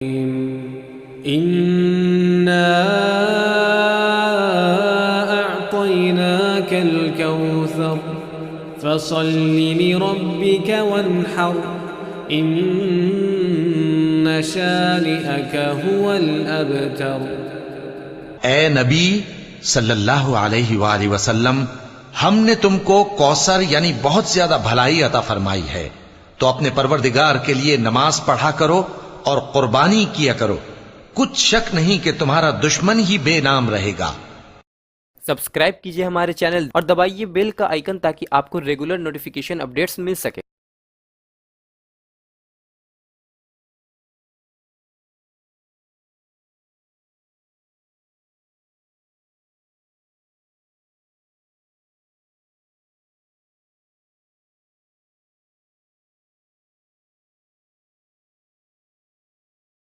إنا أعطيناك الكوثر فصل لربك وانحر إن شانئك هو الأبتر۔ اے نبی صلی اللہ علیہ وآلہ وسلم، ہم نے تم کو کوثر یعنی بہت زیادہ بھلائی عطا فرمائی ہے، تو اپنے پروردگار کے لیے نماز پڑھا کرو اور قربانی کیا کرو، کچھ شک نہیں کہ تمہارا دشمن ہی بے نام رہے گا۔ سبسکرائب کیجئے ہمارے چینل اور دبائیے بیل کا آئیکن تاکہ آپ کو ریگولر نوٹیفیکیشن اپڈیٹس مل سکے۔